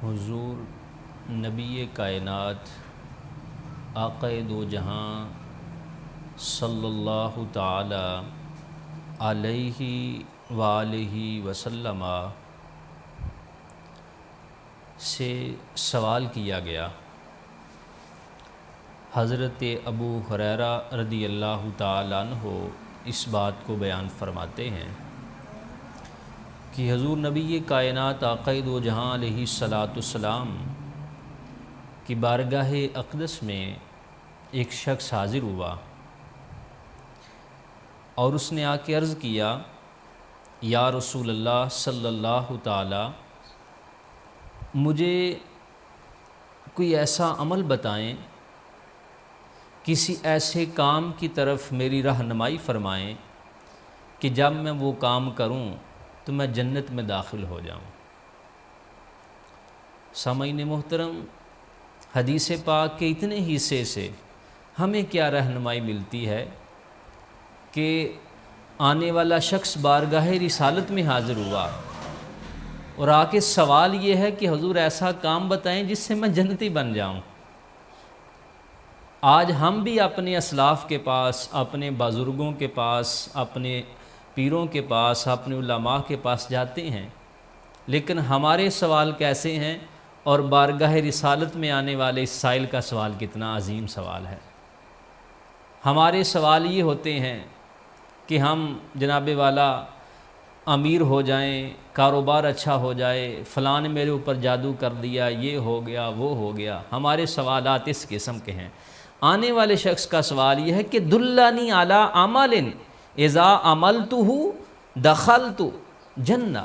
حضور نبی کائنات آقائے دو جہاں صلی اللہ تعالی علیہ وآلہ وسلم سے سوال کیا گیا۔ حضرت ابو ہریرہ رضی اللہ تعالی عنہ اس بات کو بیان فرماتے ہیں کہ حضور نبی کائنات آقائے دو جہاں علیہ السلام کی بارگاہ اقدس میں ایک شخص حاضر ہوا اور اس نے آ کے عرض کیا، یا رسول اللہ صلی اللہ تعالی مجھے کوئی ایسا عمل بتائیں، کسی ایسے کام کی طرف میری رہنمائی فرمائیں کہ جب میں وہ کام کروں تو میں جنت میں داخل ہو جاؤں۔ سامعین محترم، حدیث پاک کے اتنے حصے سے ہمیں کیا رہنمائی ملتی ہے کہ آنے والا شخص بارگاہ رسالت میں حاضر ہوا اور آ کے سوال یہ ہے کہ حضور ایسا کام بتائیں جس سے میں جنتی بن جاؤں۔ آج ہم بھی اپنے اسلاف کے پاس، اپنے بزرگوں کے پاس، اپنے پیروں کے پاس، اپنے علماء کے پاس جاتے ہیں، لیکن ہمارے سوال کیسے ہیں اور بارگاہ رسالت میں آنے والے اس سائل کا سوال کتنا عظیم سوال ہے۔ ہمارے سوال یہ ہوتے ہیں کہ ہم جناب والا امیر ہو جائیں، کاروبار اچھا ہو جائے، فلاں نے میرے اوپر جادو کر دیا، یہ ہو گیا وہ ہو گیا۔ ہمارے سوالات اس قسم کے ہیں۔ آنے والے شخص کا سوال یہ ہے کہ دلانی علی عمل اذا عملتہ دخلت جنہ،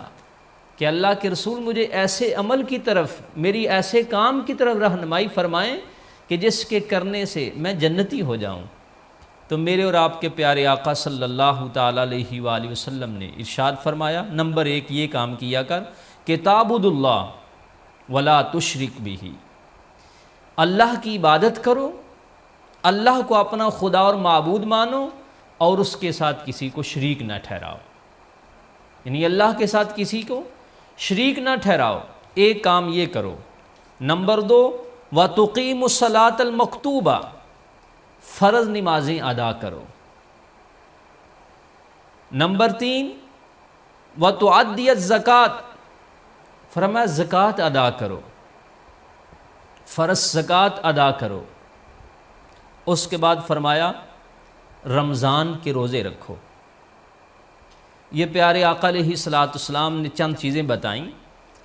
کہ اللہ کے رسول مجھے ایسے عمل کی طرف، میری ایسے کام کی طرف رہنمائی فرمائیں کہ جس کے کرنے سے میں جنتی ہو جاؤں۔ تو میرے اور آپ کے پیارے آقا صلی اللہ تعالی علیہ وآلہ وسلم نے ارشاد فرمایا، نمبر 1 یہ کام کیا کر کہ تعبد اللہ ولا تشرک بہ، اللہ کی عبادت کرو، اللہ کو اپنا خدا اور معبود مانو اور اس کے ساتھ کسی کو شریک نہ ٹھہراؤ، یعنی اللہ کے ساتھ کسی کو شریک نہ ٹھہراؤ۔ ایک کام یہ کرو۔ نمبر 2 وَتُقِيمُ الصَّلَاةَ الْمَكْتُوبَةَ، فرض نمازیں ادا کرو۔ نمبر 3 وَتُعَدِّيَ الزَّكَاةَ، فرمایا زکوٰۃ ادا کرو، فرض زکوٰۃ ادا کرو۔ اس کے بعد فرمایا رمضان کے روزے رکھو۔ یہ پیارے آقا علیہ السلام نے چند چیزیں بتائیں۔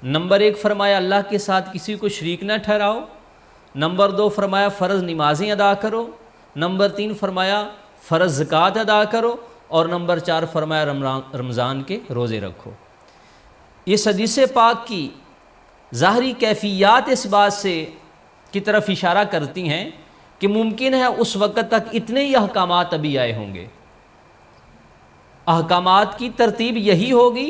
نمبر 1 فرمایا اللہ کے ساتھ کسی کو شریک نہ ٹھہراؤ۔ نمبر 2 فرمایا فرض نمازیں ادا کرو۔ نمبر 3 فرمایا فرض زکوٰۃ ادا کرو، اور نمبر 4 فرمایا رمضان کے روزے رکھو۔ اس حدیث پاک کی ظاہری کیفیات اس بات سے کی طرف اشارہ کرتی ہیں کہ ممکن ہے اس وقت تک اتنے ہی احکامات ابھی آئے ہوں گے، احکامات کی ترتیب یہی ہوگی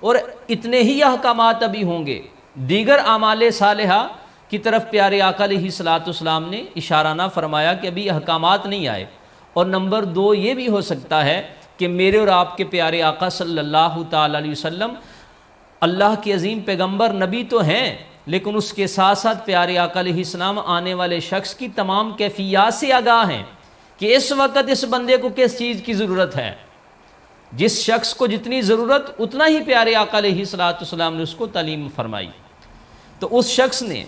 اور اتنے ہی احکامات ابھی ہوں گے۔ دیگر اعمال صالحہ کی طرف پیارے آقا علیہ السلام نے اشارہ نہ فرمایا کہ ابھی احکامات نہیں آئے۔ اور نمبر 2 یہ بھی ہو سکتا ہے کہ میرے اور آپ کے پیارے آقا صلی اللہ تعالی علیہ وسلم اللہ کے عظیم پیغمبر نبی تو ہیں، لیکن اس کے ساتھ ساتھ پیارے آقا علیہ السلام آنے والے شخص کی تمام کیفیات سے آگاہ ہیں کہ اس وقت اس بندے کو کس چیز کی ضرورت ہے۔ جس شخص کو جتنی ضرورت اتنا ہی پیارے آقا علیہ السلام نے اس کو تعلیم فرمائی۔ تو اس شخص نے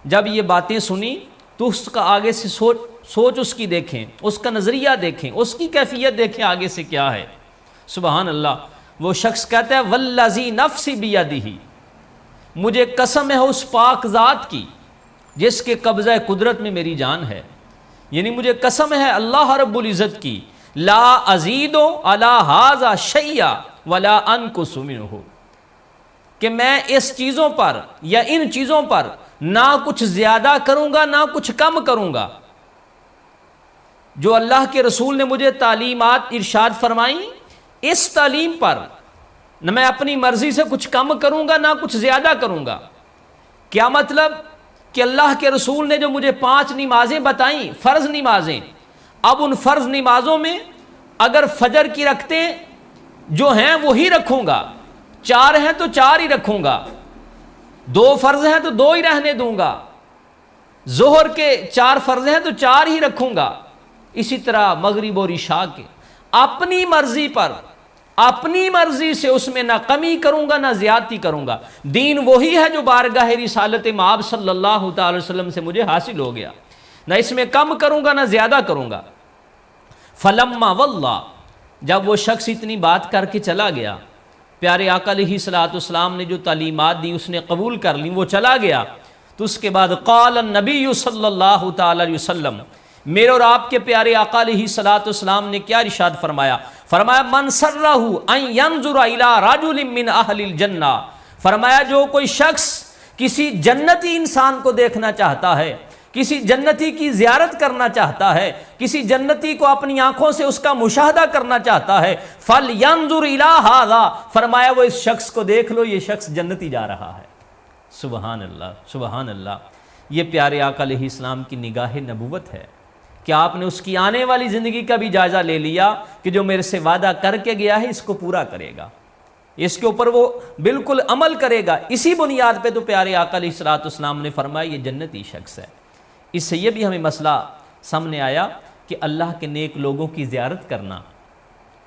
جب یہ باتیں سنی تو اس کا آگے سے سوچ اس کی دیکھیں، اس کا نظریہ دیکھیں، اس کی کیفیت دیکھیں آگے سے کیا ہے۔ سبحان اللہ۔ وہ شخص کہتا ہے والذی نفسی بیدہ، مجھے قسم ہے اس پاک ذات کی جس کے قبضہ قدرت میں میری جان ہے، یعنی مجھے قسم ہے اللہ رب العزت کی، لا ازید علی ھذا شیئا ولا انقص منہ، کہ میں اس چیزوں پر یا ان چیزوں پر نہ کچھ زیادہ کروں گا نہ کچھ کم کروں گا۔ جو اللہ کے رسول نے مجھے تعلیمات ارشاد فرمائیں، اس تعلیم پر نہ میں اپنی مرضی سے کچھ کم کروں گا نہ کچھ زیادہ کروں گا۔ کیا مطلب؟ کہ اللہ کے رسول نے جو مجھے 5 نمازیں بتائیں، فرض نمازیں، اب ان فرض نمازوں میں اگر فجر کی رکھتے جو ہیں وہی رکھوں گا، 4 ہیں تو 4 ہی رکھوں گا، 2 فرض ہیں تو 2 ہی رہنے دوں گا، ظہر کے 4 فرض ہیں تو 4 ہی رکھوں گا، اسی طرح مغرب اور عشاء کے اپنی مرضی پر، اپنی مرضی سے اس میں نہ کمی کروں گا نہ زیادتی کروں گا۔ دین وہی ہے جو بارگاہ رسالت مآب صلی اللہ تعالی وسلم سے مجھے حاصل ہو گیا، نہ اس میں کم کروں گا نہ زیادہ کروں گا۔ فلما واللہ، جب وہ شخص اتنی بات کر کے چلا گیا، پیارے آقا علیہ الصلوۃ والسلام نے جو تعلیمات دی اس نے قبول کر لی، وہ چلا گیا، تو اس کے بعد قال النبی صلی اللہ تعالی علیہ وسلم، میرے اور آپ کے پیارے آقا علیہ الصلوۃ والسلام نے کیا ارشاد فرمایا؟ فرمایا من سرہ ان ینظر الی رجل من اہل الجنہ، فرمایا جو کوئی شخص کسی جنتی انسان کو دیکھنا چاہتا ہے، کسی جنتی کی زیارت کرنا چاہتا ہے، کسی جنتی کو اپنی آنکھوں سے اس کا مشاہدہ کرنا چاہتا ہے، فَلْيَنْظُرْ إِلَىٰ هَذَا، فرمایا وہ اس شخص کو دیکھ لو، یہ شخص جنتی جا رہا ہے۔ سبحان اللہ، سبحان اللہ، یہ پیارے آقا علیہ السلام کی نگاہ نبوت ہے کہ آپ نے اس کی آنے والی زندگی کا بھی جائزہ لے لیا کہ جو میرے سے وعدہ کر کے گیا ہے اس کو پورا کرے گا، اس کے اوپر وہ بالکل عمل کرے گا۔ اسی بنیاد پہ تو پیارے آقا علیہ الصلوۃ والسلام نے فرمایا یہ جنتی شخص ہے۔ اس سے یہ بھی ہمیں مسئلہ سامنے آیا کہ اللہ کے نیک لوگوں کی زیارت کرنا،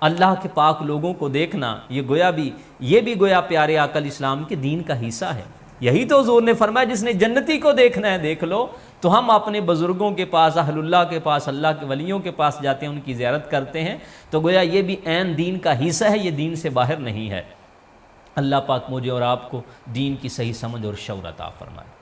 اللہ کے پاک لوگوں کو دیکھنا، یہ بھی گویا پیارے آقا علیہ السلام کے دین کا حصہ ہے۔ یہی تو حضور نے فرمایا جس نے جنتی کو دیکھنا ہے دیکھ لو، تو ہم اپنے بزرگوں کے پاس، اہل اللہ کے پاس، اللہ کے ولیوں کے پاس جاتے ہیں، ان کی زیارت کرتے ہیں، تو گویا یہ بھی عین دین کا حصہ ہے، یہ دین سے باہر نہیں ہے۔ اللہ پاک مجھے اور آپ کو دین کی صحیح سمجھ اور شعور عطا فرمائے۔